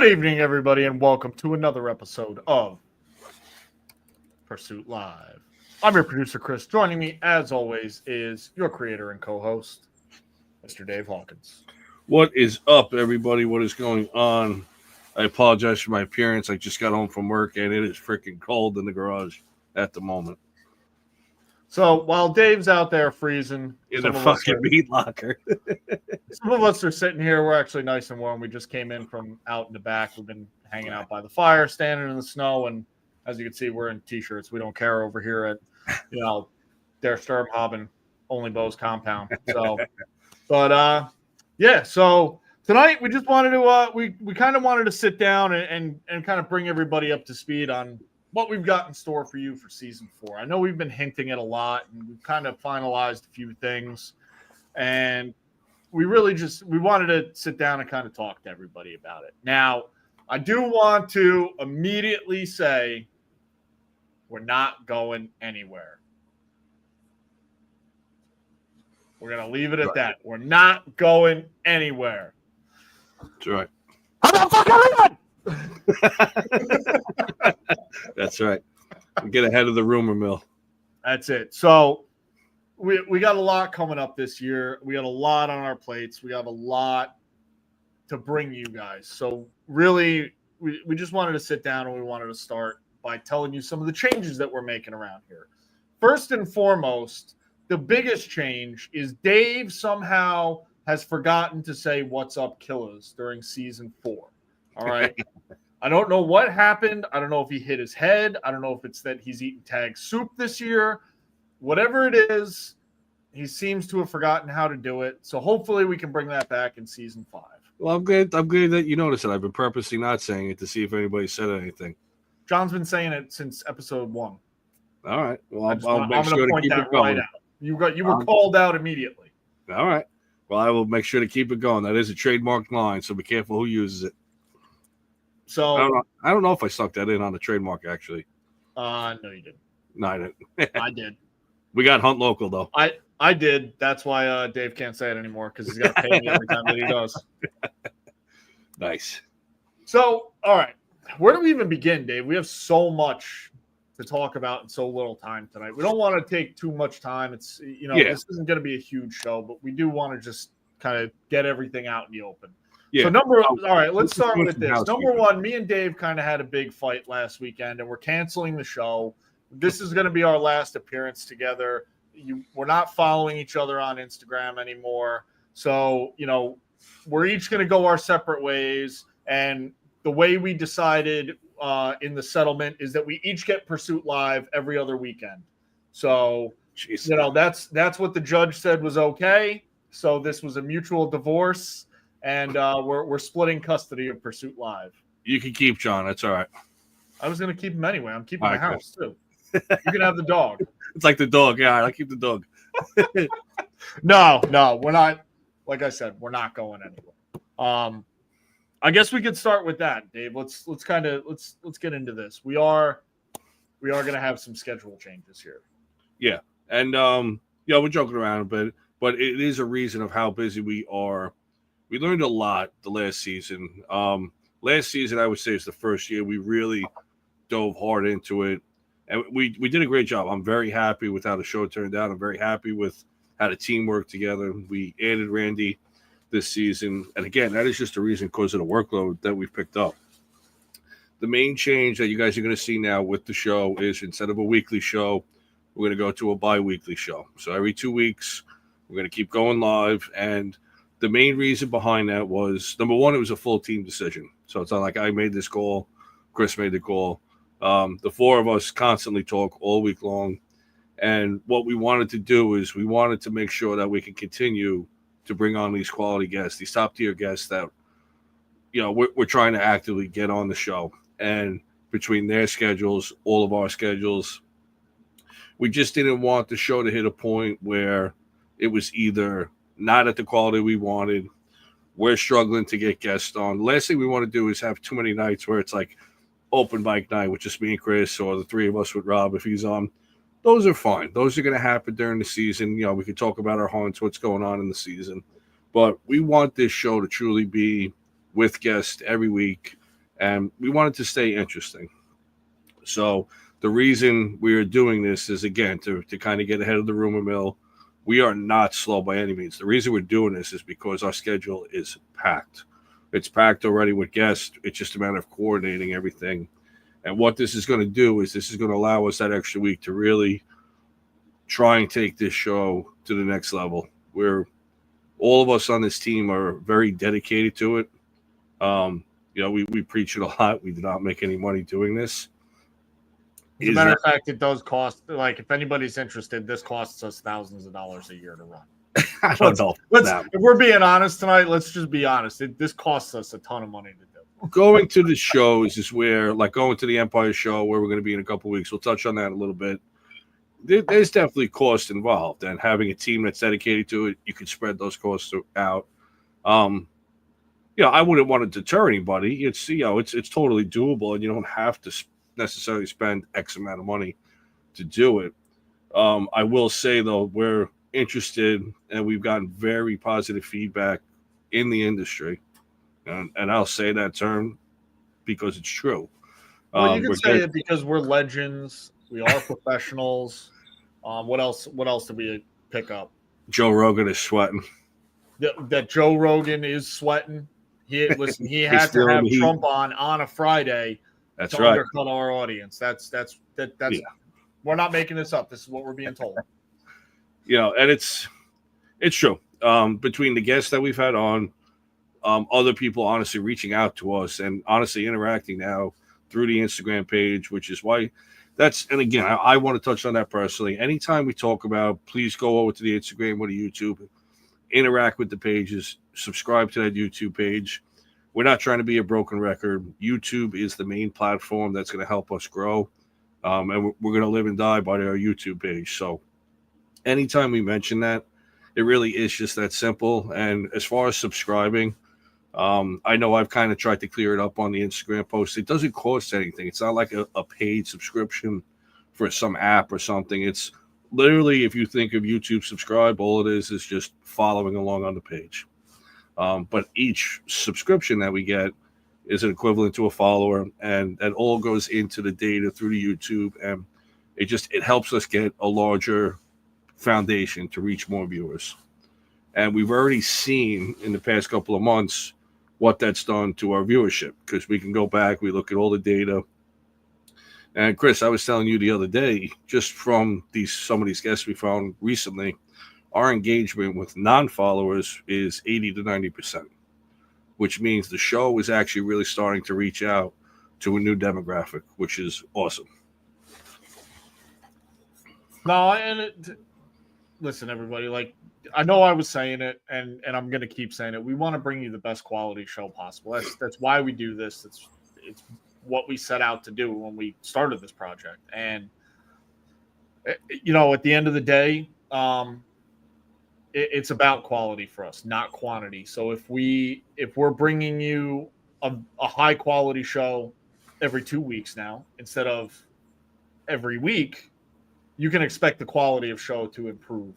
Good evening, everybody, and welcome to another episode of Pursuit Live. I'm your producer, Chris. Joining me, as always, is your creator and co-host, Mr. Dave Hawkins. What is up, everybody? What is going on? I apologize for my appearance. I just got home from work, and it is freaking cold in the garage at the moment. So while Dave's out there freezing In the fucking meat locker. Some of us are sitting here. We're actually nice and warm. We just came in from out in the back. We've been hanging out by the fire, standing in the snow, and as you can see, we're in t-shirts. We don't care over here at, Der Sturmhaben, Only Bows compound. So, yeah. So tonight we just wanted to we kind of wanted to sit down and kind of bring everybody up to speed on what we've got in store for you for season 4. I know we've been hinting at a lot, and we've kind of finalized a few things, and we wanted to sit down and kind of talk to everybody about it. Now, I do want to immediately say we're not going anywhere. We're going to leave it at that. We're not going anywhere. That's right. How the fuck are we leaving? That's right. Get ahead of the rumor mill. That's it. So we got a lot coming up this year. We got a lot on our plates. We have a lot to bring you guys. So really, we just wanted to sit down and we wanted to start by telling you some of the changes that we're making around here. First and foremost, the biggest change is Dave somehow has forgotten to say "What's up, killers" during season 4. All right. I don't know what happened. I don't know if he hit his head. I don't know if it's that he's eating tag soup this year. Whatever it is, he seems to have forgotten how to do it. So hopefully we can bring that back in season 5. Well, I'm glad that you noticed it. I've been purposely not saying it to see if anybody said anything. John's been saying it since episode 1. All right. Well, I'll make sure to keep it going. Right out. You were called out immediately. All right. Well, I will make sure to keep it going. That is a trademarked line, so be careful who uses it. So I don't know if I stuck that in on the trademark, actually. No, you didn't. No, I didn't. I did. We got Hunt Local, though. I did. That's why Dave can't say it anymore, because he's got to pay me every time that he does. Nice. So, all right. Where do we even begin, Dave? We have so much to talk about in so little time tonight. We don't want to take too much time. It's, This isn't going to be a huge show, but we do want to just kind of get everything out in the open. Yeah. So all right, let's start with this. Number one, me and Dave kind of had a big fight last weekend, and we're canceling the show. This is going to be our last appearance together. We're not following each other on Instagram anymore. So, we're each going to go our separate ways. And the way we decided in the settlement is that we each get Pursuit Live every other weekend. So, jeez. that's what the judge said was okay. So this was a mutual divorce. And we're splitting custody of Pursuit Live. You can keep John. That's all right. I was going to keep him anyway. I'm keeping the house, too. You can have the dog. It's like the dog. Yeah, I'll keep the dog. No, we're not. Like I said, we're not going anywhere. I guess we could start with that, Dave. Let's get into this. We are going to have some schedule changes here. Yeah, and we're joking around, but it is a reason of how busy we are. We learned a lot the last season. Last season, I would say, is the first year we really dove hard into it. And we did a great job. I'm very happy with how the show turned out. I'm very happy with how the team worked together. We added Randy this season. And again, that is just a reason because of the workload that we've picked up. The main change that you guys are going to see now with the show is instead of a weekly show, we're going to go to a bi-weekly show. So every 2 weeks, we're going to keep going live. And the main reason behind that was, number one, it was a full team decision. So it's not like I made this call, Chris made the call. The 4 of us constantly talk all week long. And what we wanted to do is we wanted to make sure that we can continue to bring on these quality guests, these top-tier guests that, we're trying to actively get on the show. And between their schedules, all of our schedules, we just didn't want the show to hit a point where it was either not at the quality we wanted. We're struggling to get guests on. The last thing we want to do is have too many nights where it's like open mic night with just me and Chris, or the 3 of us with Rob if he's on. Those are fine. Those are going to happen during the season. We can talk about our hunts, what's going on in the season. But we want this show to truly be with guests every week and we wanted to stay interesting. So the reason we are doing this is, again, to kind of get ahead of the rumor mill. We are not slow by any means. The reason we're doing this is because our schedule is packed. It's packed already with guests. It's just a matter of coordinating everything. And what this is going to do is this is going to allow us that extra week to really try and take this show to the next level, where all of us on this team are very dedicated to it. We preach it a lot. We do not make any money doing this. As a matter of fact, it does cost, like, if anybody's interested, this costs us thousands of dollars a year to run. I don't know. If we're being honest tonight, let's just be honest. This costs us a ton of money to do. Going to the shows is where, like going to the Empire show, where we're going to be in a couple of weeks. We'll touch on that a little bit. There's definitely cost involved, and having a team that's dedicated to it, you can spread those costs out. I wouldn't want to deter anybody. It's totally doable, and you don't have to necessarily spend X amount of money to do it. I will say, though, we're interested, and we've gotten very positive feedback in the industry, and I'll say that term because it's true. Well, you can say it because we're legends. We are professionals. What else did we pick up? Joe Rogan is sweating. That Joe Rogan is sweating. He had to have Trump on a Friday. That's to right. Undercut our audience. That's yeah. We're not making this up. This is what we're being told. And it's true. Between the guests that we've had on, other people honestly reaching out to us and honestly interacting now through the Instagram page, which is why and again, I want to touch on that personally. Anytime we talk about, please go over to the Instagram or the YouTube, interact with the pages, subscribe to that YouTube page. We're not trying to be a broken record. YouTube is the main platform that's going to help us grow. And we're going to live and die by our YouTube page. So anytime we mention that, it really is just that simple. And as far as subscribing, I know I've kind of tried to clear it up on the Instagram post. It doesn't cost anything. It's not like a paid subscription for some app or something. It's literally, if you think of YouTube subscribe, all it is just following along on the page. But each subscription that we get is an equivalent to a follower, and that all goes into the data through the YouTube, and it helps us get a larger foundation to reach more viewers. And we've already seen in the past couple of months what that's done to our viewership, because we can go back, we look at all the data. And Chris, I was telling you the other day, just from some of these guests we found recently, our engagement with non-followers is 80 to 90%, which means the show is actually really starting to reach out to a new demographic, which is awesome. No, listen, everybody, like, I know I was saying it, and I'm going to keep saying it. We want to bring you the best quality show possible. That's why we do this. It's what we set out to do when we started this project. And, at the end of the day, it's about quality for us, not quantity. So if we're bringing you a high quality show every 2 weeks now instead of every week, you can expect the quality of show to improve,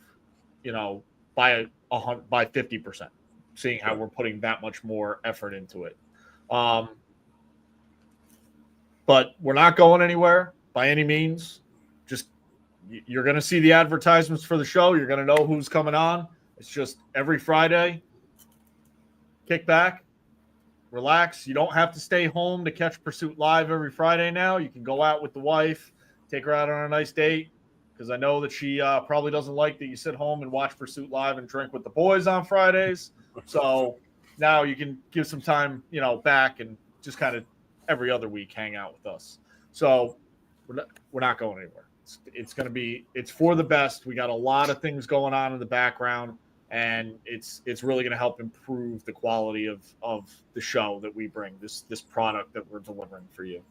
by 50%, seeing how we're putting that much more effort into it. But we're not going anywhere by any means. Just, you're going to see the advertisements for the show. You're going to know who's coming on. It's just every Friday. Kick back, relax. You don't have to stay home to catch Pursuit Live every Friday now. You can go out with the wife, take her out on a nice date, because I know that she probably doesn't like that you sit home and watch Pursuit Live and drink with the boys on Fridays. So now you can give some time, back and just kind of every other week hang out with us. So we're not going anywhere. It's for the best. We got a lot of things going on in the background, and it's really going to help improve the quality of the show that we bring, this product that we're delivering for you.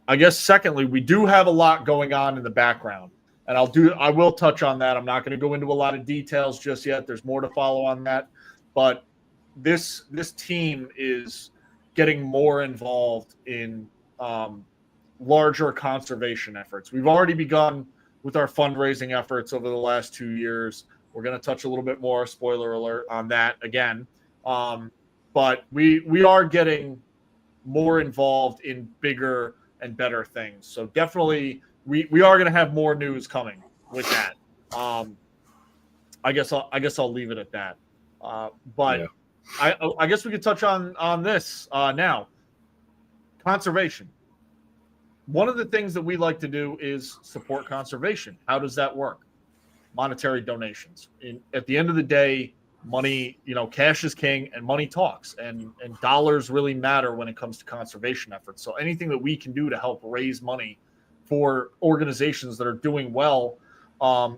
I guess secondly, we do have a lot going on in the background, and I will touch on that. I'm not going to go into a lot of details just yet. There's more to follow on that, but this team is getting more involved in larger conservation efforts. We've already begun with our fundraising efforts over the last 2 years. We're going to touch a little bit more, spoiler alert, on that again. but we are getting more involved in bigger and better things. So definitely we are going to have more news coming with that. I guess I'll leave it at that. But Yeah. I guess we could touch on this now. Conservation. One of the things that we like to do is support conservation. How does that work? Monetary donations. At the end of the day, money, cash is king and money talks, and dollars really matter when it comes to conservation efforts. So anything that we can do to help raise money for organizations that are doing well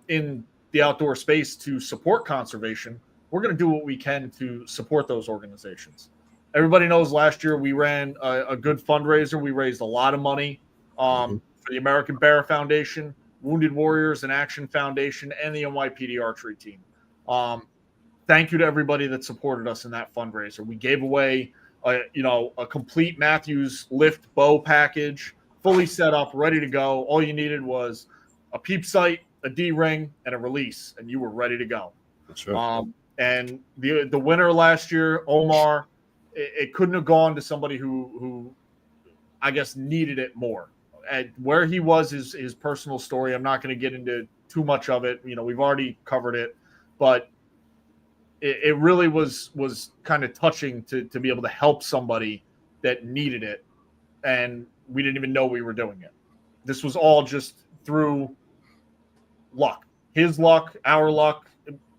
in the outdoor space to support conservation, we're going to do what we can to support those organizations. Everybody knows last year we ran a good fundraiser. We raised a lot of money for the American Bear Foundation, Wounded Warriors and Action Foundation, and the NYPD archery team. Thank you to everybody that supported us in that fundraiser. We gave away a complete Matthews Lift bow package, fully set up, ready to go. All you needed was a peep sight, a D-ring, and a release, and you were ready to go. That's right. And the winner last year, Omar, it couldn't have gone to somebody who I guess needed it more. At where he was, his personal story, I'm not going to get into too much of it. We've already covered it, but it really was kind of touching to be able to help somebody that needed it, and we didn't even know we were doing it. This was all just through luck, his luck, our luck,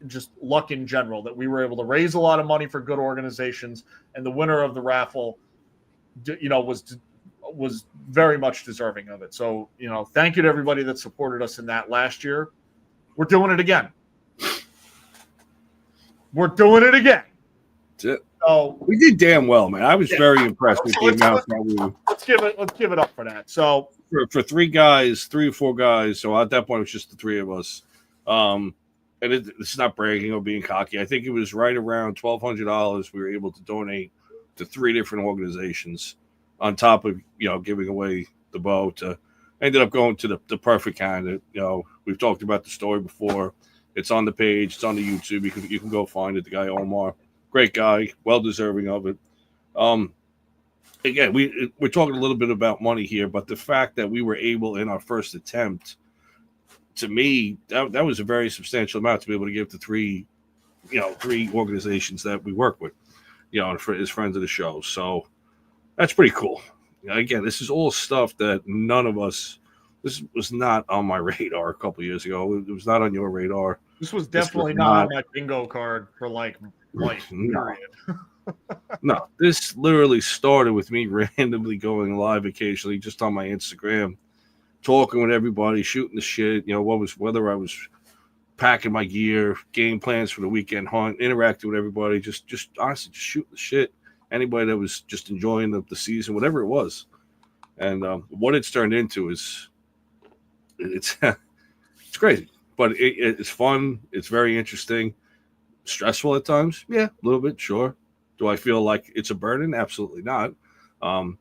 just luck in general, that we were able to raise a lot of money for good organizations, and the winner of the raffle, was very much deserving of it. So, thank you to everybody that supported us in that last year. We're doing it again. We're doing it again. That's it. So We did damn well, man. I was very impressed with the amount that we let's give it up for that. So for three or four guys. So at that point, it was just the three of us. And it's not bragging or being cocky. I think it was right around $1,200 we were able to donate to three different organizations, on top of giving away the bow. Ended up going to the perfect candidate. We've talked about the story before. It's on the page. It's on the YouTube. You can go find it. The guy Omar, great guy, well deserving of it. Again, we're talking a little bit about money here, but the fact that we were able in our first attempt, to me, that was a very substantial amount to be able to give to three organizations that we work with, as friends of the show. So that's pretty cool. Again, this is all stuff that this was not on my radar a couple years ago. It was not on your radar. This was definitely not on my bingo card for life. Period. No, this literally started with me randomly going live occasionally just on my Instagram, talking with everybody, shooting the shit, whether I was packing my gear, game plans for the weekend hunt, interacting with everybody, just honestly just shooting the shit. Anybody that was just enjoying the season, whatever it was. And what it's turned into it's it's crazy, but it's fun. It's very interesting. Stressful at times. Yeah, a little bit, sure. Do I feel like it's a burden? Absolutely not. I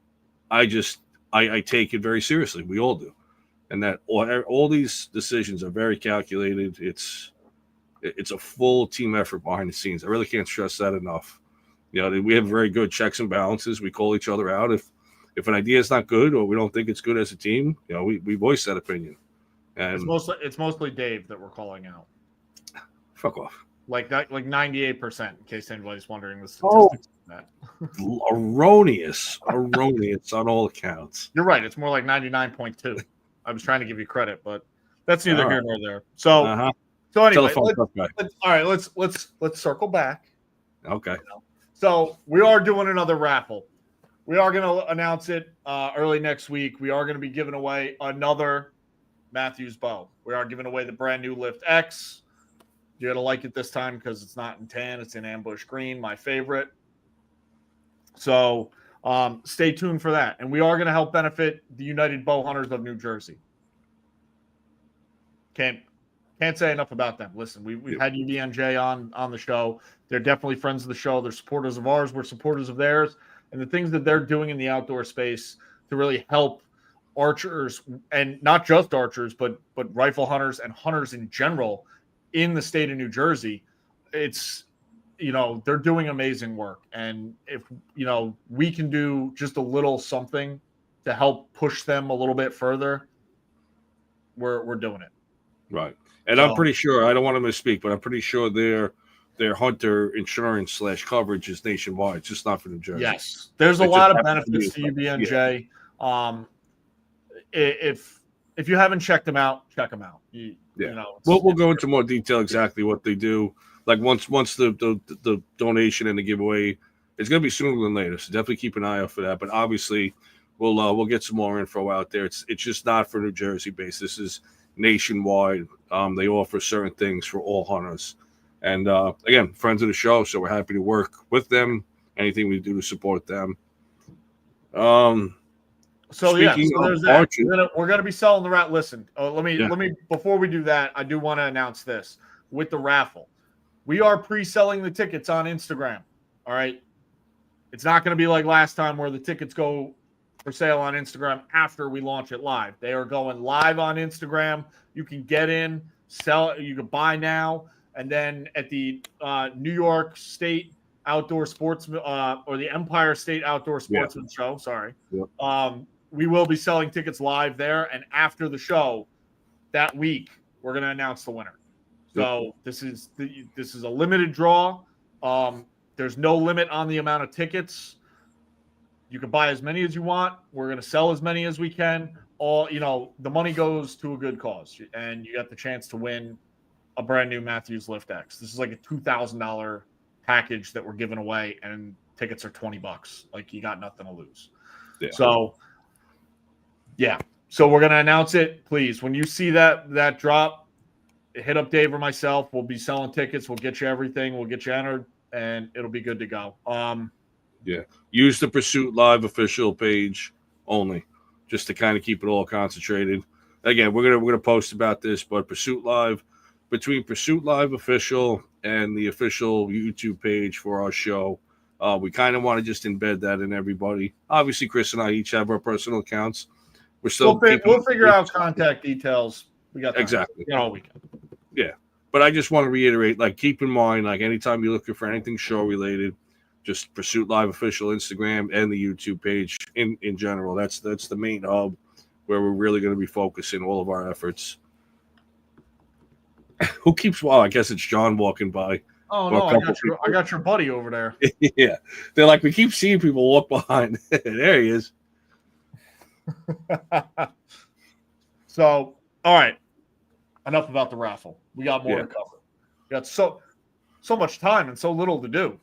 take it very seriously. We all do. And that all these decisions are very calculated. It's a full team effort behind the scenes. I really can't stress that enough. We have very good checks and balances. We call each other out if an idea is not good or we don't think it's good as a team. We voice that opinion. And it's mostly Dave that we're calling out. Fuck off. Like 98%, in case anybody's wondering the statistics of that. Erroneous on all accounts. You're right. It's more like 99.2. I was trying to give you credit, but that's neither here nor there. So, so anyway, let's circle back. Okay. So we are doing another raffle. We are going to announce it early next week. We are going to be giving away another Matthews bow. We are giving away the brand new Lift X. You're going to like it this time because it's not in tan. It's in ambush green, my favorite. So stay tuned for that. And we are going to help benefit the United Bow Hunters of New Jersey. Can't say enough about them. Listen, we've had UDNJ on the show. They're definitely friends of the show. They're supporters of ours. We're supporters of theirs. And the things that they're doing in the outdoor space to really help archers, and not just archers, but rifle hunters and hunters in general in the state of New Jersey, it's they're doing amazing work. And if, we can do just a little something to help push them a little bit further, we're doing it. Right. And I'm pretty sure, I don't want to misspeak, but I'm pretty sure their Hunter insurance / coverage is nationwide. It's just not for New Jersey. Yes. There's a lot of benefits to UBNJ. Yeah. If you haven't checked them out, check them out. We'll go into more detail exactly what they do. Like once the donation and the giveaway, it's going to be sooner than later. So definitely keep an eye out for that. But obviously, we'll get some more info out there. It's just not for New Jersey based. This is nationwide. They offer certain things for all hunters. And again, friends of the show, so we're happy to work with them. Anything we do to support them. So there's that. We're gonna be selling the rat. Listen, let me before we do that, I do want to announce this with the raffle. We are pre-selling the tickets on Instagram. All right, it's not going to be like last time where the tickets go for sale on Instagram after we launch it live. They are going live on Instagram. You can get in, sell. You can buy now, and then at the New York State Outdoor Sportsman or the Empire State Outdoor Sportsman show. Sorry. Yep. We will be selling tickets live there, and after the show that week, we're going to announce the winner. So this is a limited draw. There's no limit on the amount of tickets. You can buy as many as you want. We're going to sell as many as we can. The money goes to a good cause, and you got the chance to win a brand new Mathews Lift X. This is like a $2,000 package that we're giving away, and tickets are $20. Like, you got nothing to lose. Yeah. So we're going to announce it. Please, when you see that drop, hit up Dave or myself. We'll be selling tickets. We'll get you everything. We'll get you entered, and it'll be good to go. Use the Pursuit Live official page only, just to kind of keep it all concentrated. Again, we're gonna post about this, but Pursuit Live, between Pursuit Live official and the official YouTube page for our show, we kind of want to just embed that in everybody. Obviously, Chris and I each have our personal accounts. We'll figure out contact details. We got exactly all weekend. Yeah, but I just want to reiterate, like, keep in mind, like, anytime you're looking for anything show related, just Pursuit Live official Instagram and the YouTube page in general. That's the main hub where we're really going to be focusing all of our efforts. Who keeps? Well, I guess it's John walking by. Oh no, I got your buddy over there. Yeah, they're like, we keep seeing people walk behind. There he is. So, all right. Enough about the raffle. We got more to cover. We got so much time and so little to do.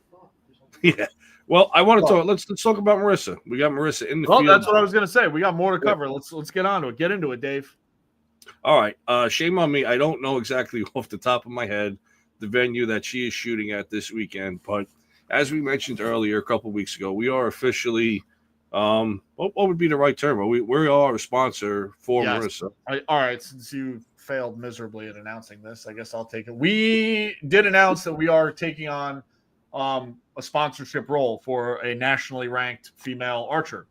Yeah. Well, I want to talk. Let's talk about Marissa. We got Marissa in the field. That's what I was going to say. We got more to cover. Let's get on to it. Get into it, Dave. All right. Shame on me. I don't know exactly off the top of my head the venue that she is shooting at this weekend, but as we mentioned earlier a couple of weeks ago, we are officially. What would be the right term? We are a sponsor for Marissa. All right. Since you failed miserably at announcing this, I guess I'll take it. We did announce that we are taking on a sponsorship role for a nationally ranked female archer.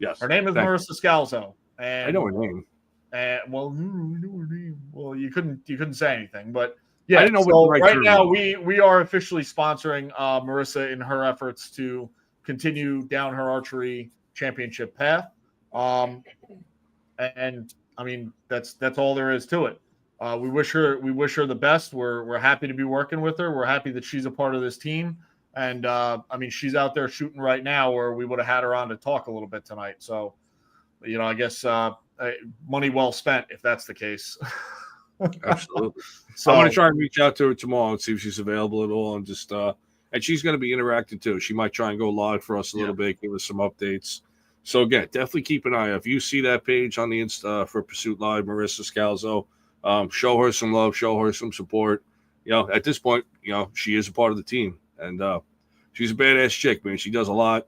Yes. Her name is Marissa Scalzo. And I know her name. Well, you couldn't say anything, but yeah. I didn't know what the right now we are officially sponsoring Marissa in her efforts to continue down her archery championship path. And I mean, that's all there is to it. We wish her the best. We're happy to be working with her. We're happy that she's a part of this team. And I mean, she's out there shooting right now, or we would have had her on to talk a little bit tonight. So, I guess money well spent if that's the case. Absolutely. So I'm going to try and reach out to her tomorrow and see if she's available at all, and just and she's going to be interacting too. She might try and go live for us a little bit, give us some updates. So again, definitely keep an eye out. If you see that page on the Insta for Pursuit Live, Marissa Scalzo, show her some love, show her some support. At this point, she is a part of the team, and she's a badass chick, man. She does a lot.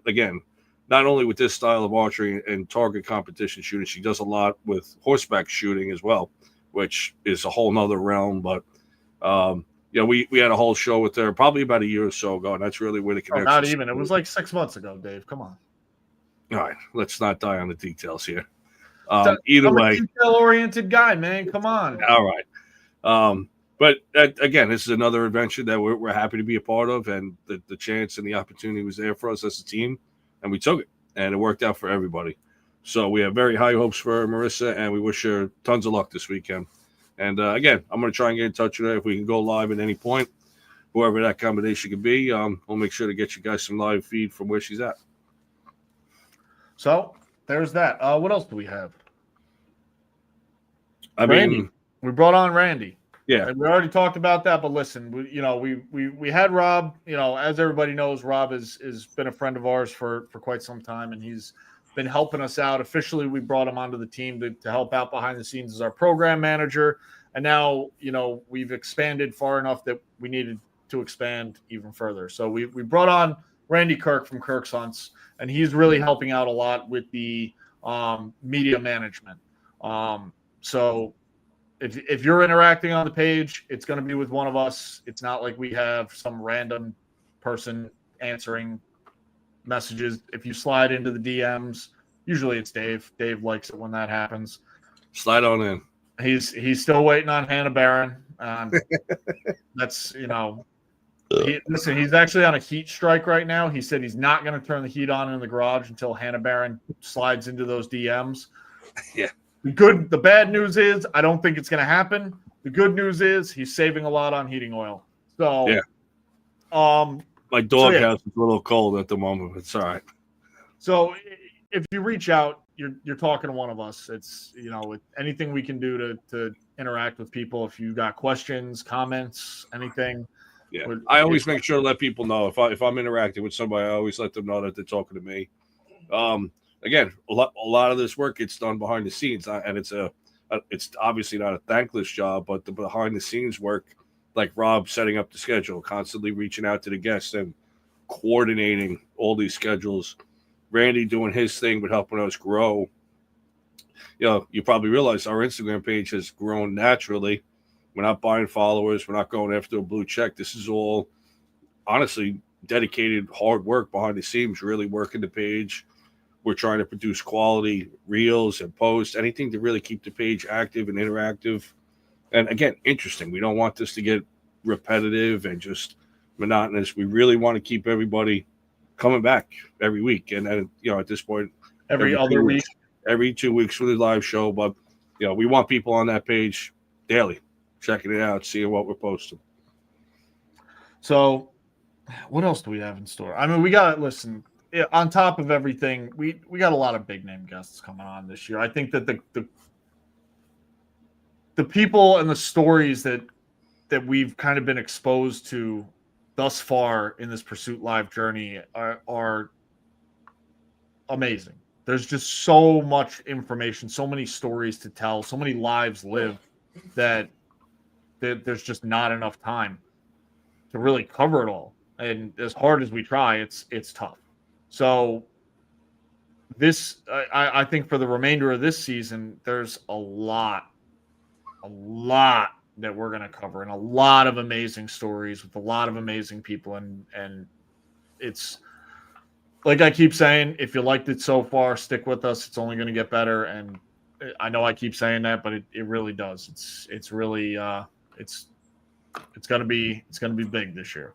Again, not only with this style of archery and target competition shooting, she does a lot with horseback shooting as well, which is a whole nother realm. But we had a whole show with her probably about a year or so ago, and that's really where the connection. Not even. It was like 6 months ago, Dave. Come on. All right, let's not die on the details here. Either way, detail-oriented guy, man. Come on. All right. But again, this is another adventure that we're happy to be a part of, and the chance and the opportunity was there for us as a team, and we took it, and it worked out for everybody. So we have very high hopes for Marissa, and we wish her tons of luck this weekend. And again, I'm going to try and get in touch with her if we can go live at any point, whoever that combination could be. We'll make sure to get you guys some live feed from where she's at. So there's that. What else do we have? Randy. We brought on Randy. Yeah, and we already talked about that. But listen, we had Rob. As everybody knows, Rob is been a friend of ours for quite some time, and he's been helping us out. Officially, we brought him onto the team to help out behind the scenes as our program manager. And now, we've expanded far enough that we needed to expand even further. So we brought on Randy Kirk from Kirk's Hunts, and he's really helping out a lot with the media management. So if you're interacting on the page, it's going to be with one of us. It's not like we have some random person answering messages. If you slide into the DMs, usually it's Dave. Dave likes it when that happens. Slide on in. He's still waiting on Hannah Barron. That's he's actually on a heat strike right now. He said he's not going to turn the heat on in the garage until Hannah Barron slides into those DMs. Yeah. The bad news is I don't think it's going to happen. The good news is he's saving a lot on heating oil. So yeah. My doghouse is a little cold at the moment, but it's all right. So if you reach out, you're talking to one of us. It's anything we can do to interact with people. If you got questions, comments, anything. Yeah, I always make sure to let people know if I'm interacting with somebody. I always let them know that they're talking to me. Again, a lot of this work gets done behind the scenes, and it's obviously not a thankless job, but the behind the scenes work, like Rob setting up the schedule, constantly reaching out to the guests and coordinating all these schedules. Randy doing his thing, but helping us grow. You probably realize our Instagram page has grown naturally. We're not buying followers. We're not going after a blue check. This is all, honestly, dedicated hard work behind the scenes, really working the page. We're trying to produce quality reels and posts, anything to really keep the page active and interactive. And again, interesting. We don't want this to get repetitive and just monotonous. We really want to keep everybody coming back every week. And then, at this point, every other week, every 2 weeks for the live show. But, we want people on that page daily, checking it out, seeing what we're posting. So what else do we have in store? I mean, we got to listen. On top of everything, we got a lot of big name guests coming on this year. I think that the people and the stories that we've kind of been exposed to thus far in this Pursuit Live journey are amazing. There's just so much information, so many stories to tell, so many lives lived that there's just not enough time to really cover it all. And as hard as we try, it's tough. So this, I think for the remainder of this season, there's a lot that we're going to cover and a lot of amazing stories with a lot of amazing people. And it's like I keep saying, if you liked it so far, stick with us. It's only going to get better. And I know I keep saying that, but it really does. It's really, it's going to be big this year.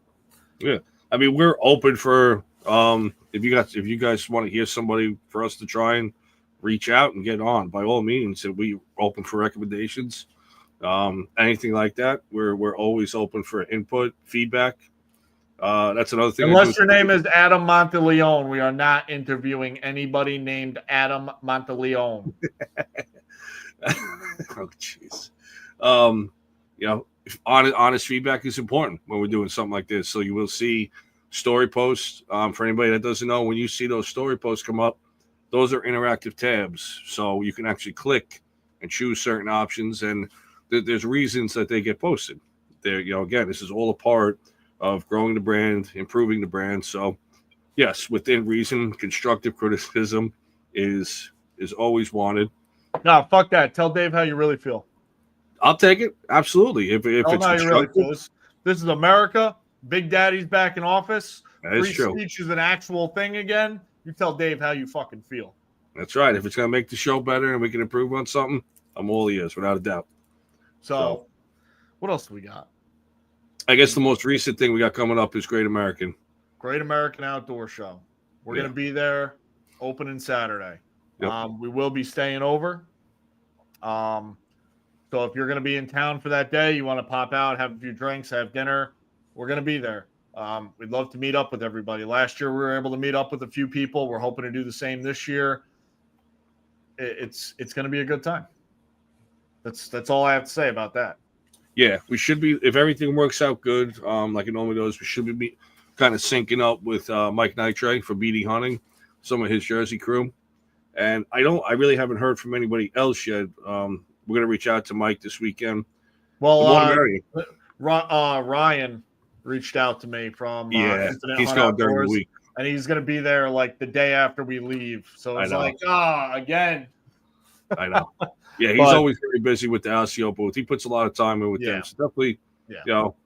Yeah. I mean, we're open for, if you guys want to hear somebody for us to try and reach out and get on, by all means, and we open for recommendations, anything like that. We're always open for input, feedback. That's another thing. Unless your name is Adam Monteleone, we are not interviewing anybody named Adam Monteleone. Oh, jeez. Honest feedback is important when we're doing something like this. So you will see story posts. For anybody that doesn't know, when you see those story posts come up, those are interactive tabs. So you can actually click and choose certain options, and there's reasons that they get posted. There, again, this is all a part of growing the brand, improving the brand. So, yes, within reason, constructive criticism is always wanted. No, fuck that. Tell Dave how you really feel. I'll take it. Absolutely. If it's constructive. Really this is America. Big Daddy's back in office. That is true. Free speech is an actual thing again. You tell Dave how you fucking feel. That's right. If it's going to make the show better and we can improve on something, I'm all ears, without a doubt. So What else do we got? I guess the most recent thing we got coming up is Great American. Great American Outdoor Show. We're going to be there opening Saturday. Yep. We will be staying over. So if you're going to be in town for that day, you want to pop out, have a few drinks, have dinner, we're going to be there. We'd love to meet up with everybody. Last year, we were able to meet up with a few people. We're hoping to do the same this year. It's going to be a good time. That's all I have to say about that. Yeah, we should be, if everything works out good, like it normally does, we should be kind of syncing up with Mike Nitre for BD Hunting, some of his Jersey crew. And I really haven't heard from anybody else yet. We're going to reach out to Mike this weekend. Well, Ryan reached out to me from Infinite he's Hunt going Outdoors, during the week. and he's going to be there like the day after we leave. So it's like, again. I know. Yeah, he's always very busy with the LCO booth. He puts a lot of time in with them. So definitely, you know,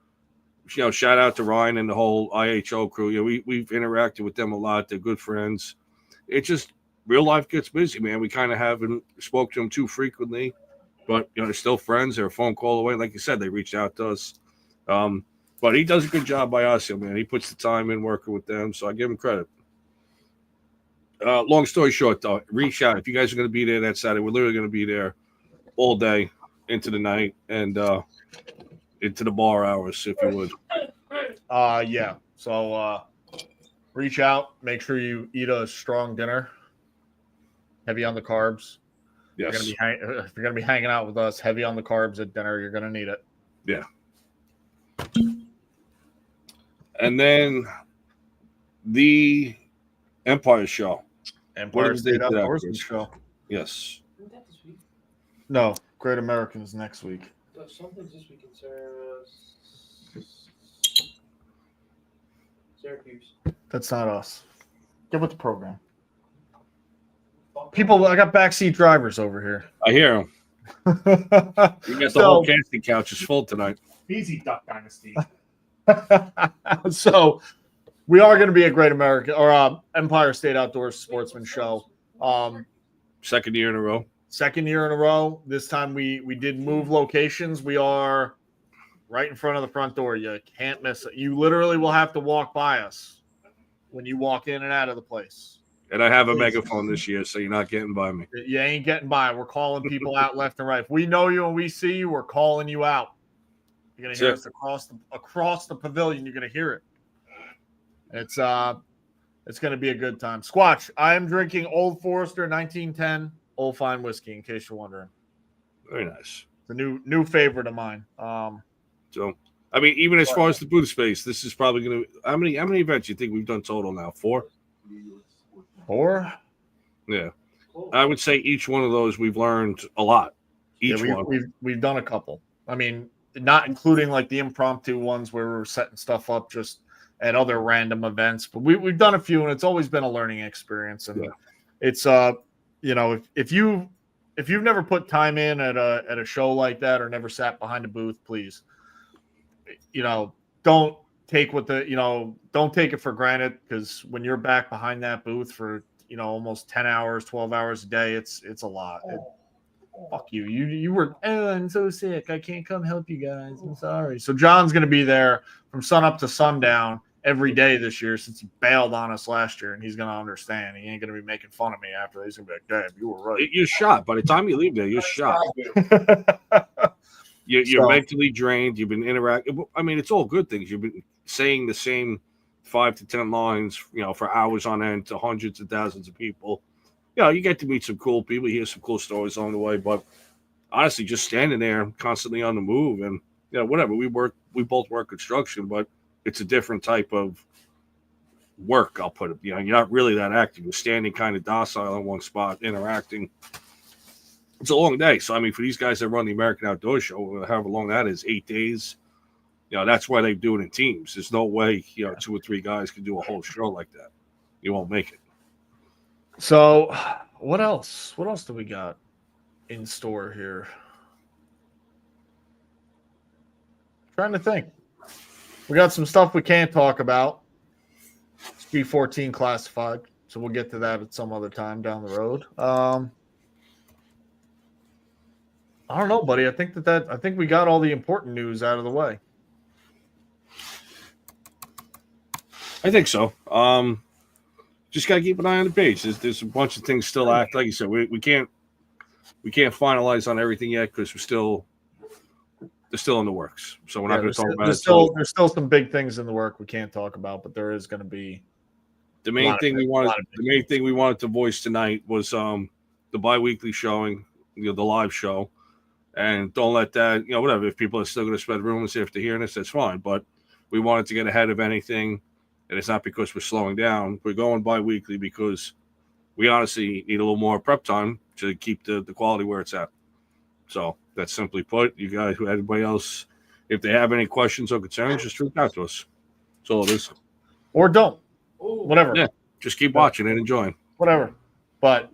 shout out to Ryan and the whole IHO crew. You know, we've interacted with them a lot. They're good friends. It's just real life gets busy, man. We kind of haven't spoke to them too frequently, but you know, they're still friends. They're a phone call away. Like you said, they reached out to us. But he does a good job by us, man. He puts the time in working with them, so I give him credit. Long story short, though, reach out. If you guys are going to be there that Saturday, we're literally going to be there all day into the night and into the bar hours, if you would. Yeah. So reach out. Make sure you eat a strong dinner. Heavy on the carbs. Yes. If you're going to be hanging out with us, heavy on the carbs at dinner, you're going to need it. Yeah. And then the Empire Show. Empire State Outdoorsman Show. Yes. No, Great Americans next week. Something's this week in Syracuse. That's not us. Get with the program. People, I got backseat drivers over here. I hear them. You got the whole casting couch is full tonight. Easy, Duck Dynasty. So we are going to be a Great American or Empire State Outdoors Sportsman Show. Second year in a row. Second year in a row. This time we did move locations. We are right in front of the front door. You can't miss it. You literally will have to walk by us when you walk in and out of the place. And I have a megaphone this year, so you're not getting by me. You ain't getting by. We're calling people out left and right. If we know you and we see you, we're calling you out. You're going to hear us across the pavilion. You're going to hear it. It's going to be a good time. Squatch, I am drinking Old Forester 1910 Old Fine Whiskey, in case you're wondering. Very nice. It's a new favorite of mine. So, I mean, even as far as the booth space, this is probably going to – how many events do you think we've done total now? 4? 4? Yeah. I would say each one of those we've learned a lot. We've done a couple. I mean, not including like the impromptu ones where we're setting stuff up just at other random events, but we've done a few, and it's always been a learning experience. And it's you know, if you've never put time in at a show like that or never sat behind a booth, please, you know, don't take it for granted, because when you're back behind that booth for, you know, almost 10 hours, 12 hours a day, it's a lot. Fuck you. You were, I'm so sick. I can't come help you guys. I'm sorry. So John's going to be there from sun up to sundown every day this year, since he bailed on us last year, and he's going to understand. He ain't going to be making fun of me after. He's going to be like, damn, you were right. You're shot. By the time you leave there, you're shot. You're mentally drained. You've been interacting. I mean, it's all good things. You've been saying the same 5 to 10 lines, you know, for hours on end to hundreds of thousands of people. You know, you get to meet some cool people, hear some cool stories along the way. But honestly, just standing there constantly on the move, and you know, whatever. We both work construction, but it's a different type of work. I'll put it. You know, you're not really that active. You're standing kind of docile in one spot, interacting. It's a long day. So I mean, for these guys that run the American Outdoor Show, however long that is, 8 days. You know, that's why they do it in teams. There's no way, you know, 2 or 3 guys can do a whole show like that. You won't make it. So what else? What else do we got in store here? Trying to think. We got some stuff we can't talk about. It's B-14 classified, so we'll get to that at some other time down the road. I don't know, buddy. I think we got all the important news out of the way. I think so. Just gotta keep an eye on the page. There's a bunch of things still act like you said. We can't finalize on everything yet because they're still in the works. So we're not going to talk about it. There's still some big things in the work we can't talk about, but there is going to be the main thing we wanted to voice tonight was the bi-weekly showing, the live show, and don't let that whatever. If people are still going to spread rumors after hearing this, that's fine. But we wanted to get ahead of anything, and it's not because we're slowing down. We're going bi-weekly because we honestly need a little more prep time to keep the quality where it's at. So that's simply put. You guys, anybody else, if they have any questions or concerns, just reach out to us. That's all it is. Or don't. Whatever. Yeah, just keep watching and enjoying. Whatever. But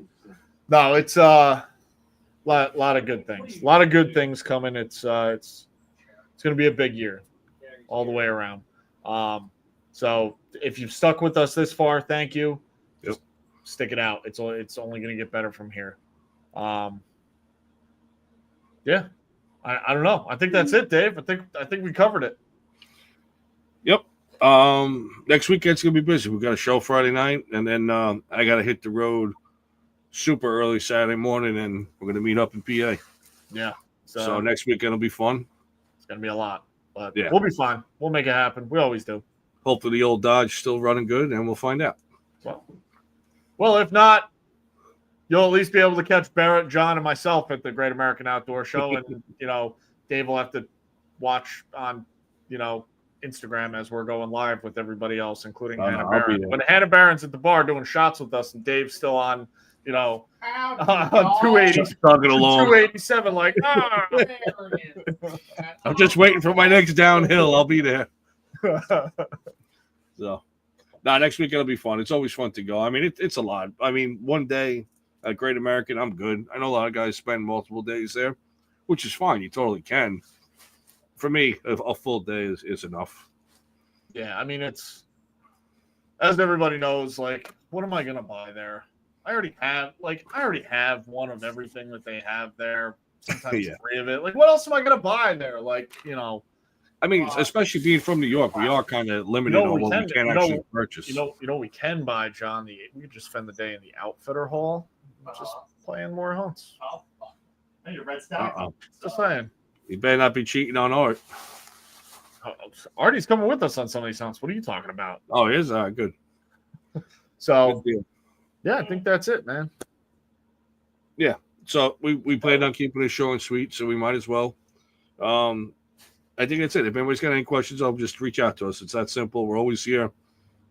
no, it's a lot of good things. A lot of good things coming. It's going to be a big year all the way around. So if you've stuck with us this far, thank you. Just stick it out. It's only going to get better from here. Yeah, I don't know. I think that's it, Dave. I think we covered it. Yep. Next weekend's gonna be busy. We got a show Friday night, and then I gotta hit the road super early Saturday morning, and we're gonna meet up in PA. Yeah. So next weekend will be fun. It's gonna be a lot, but yeah, we'll be fine. We'll make it happen. We always do. Hopefully, the old Dodge still running good, and we'll find out. Well, if not, you'll at least be able to catch Barrett, John, and myself at the Great American Outdoor Show. And, Dave will have to watch on, Instagram as we're going live with everybody else, including Hannah Barron. When Hannah Barron's at the bar doing shots with us and Dave's still on, on 287, like, I'm just waiting for my next downhill. I'll be there. So, next week it'll be fun. It's always fun to go. I mean, it's a lot. I mean, one day at Great American, I'm good. I know a lot of guys spend multiple days there, which is fine. You totally can. For me, a full day is enough. Yeah, I mean, it's, as everybody knows, like, what am I going to buy there? I already have one of everything that they have there. Sometimes 3 of it. Like, what else am I going to buy there? Like, I mean, especially being from New York, we are kind of limited on what we can actually purchase. We can buy, John. We could just spend the day in the Outfitter Hall, just playing more hunts. Hey, your red stack. Just saying. You better not be cheating on Art. Artie's coming with us on some of these hunts. What are you talking about? Oh, he is? Good. So, yeah, I think that's it, man. Yeah. So we planned on keeping this short and sweet, so we might as well. I think that's it. If anybody's got any questions, I'll just reach out to us. It's that simple. We're always here.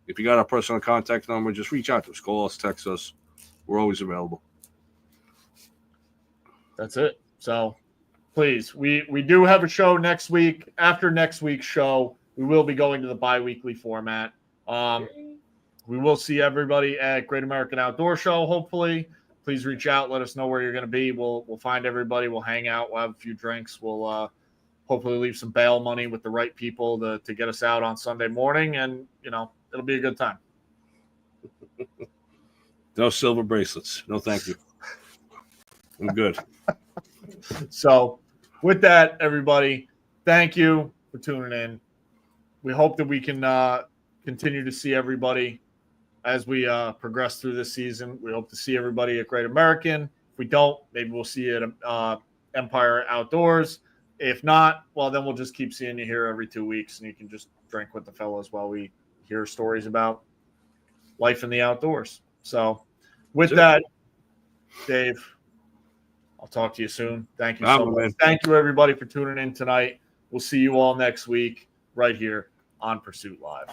If you got our personal contact number, just reach out to us. Call us, text us. We're always available. That's it. So, please, we do have a show next week. After next week's show, we will be going to the bi-weekly format. We will see everybody at Great American Outdoor Show, hopefully. Please reach out. Let us know where you're going to be. We'll find everybody. We'll hang out. We'll have a few drinks. We'll hopefully leave some bail money with the right people to get us out on Sunday morning. And, it'll be a good time. No silver bracelets. No, thank you. I'm good. So with that, everybody, thank you for tuning in. We hope that we can continue to see everybody as we progress through this season. We hope to see everybody at Great American. If we don't, maybe we'll see you at Empire Outdoors. If not, well, then we'll just keep seeing you here every 2 weeks, and you can just drink with the fellows while we hear stories about life in the outdoors. So with that, Dave, I'll talk to you soon. Thank you so much. Thank you, everybody, for tuning in tonight. We'll see you all next week right here on Pursuit Live.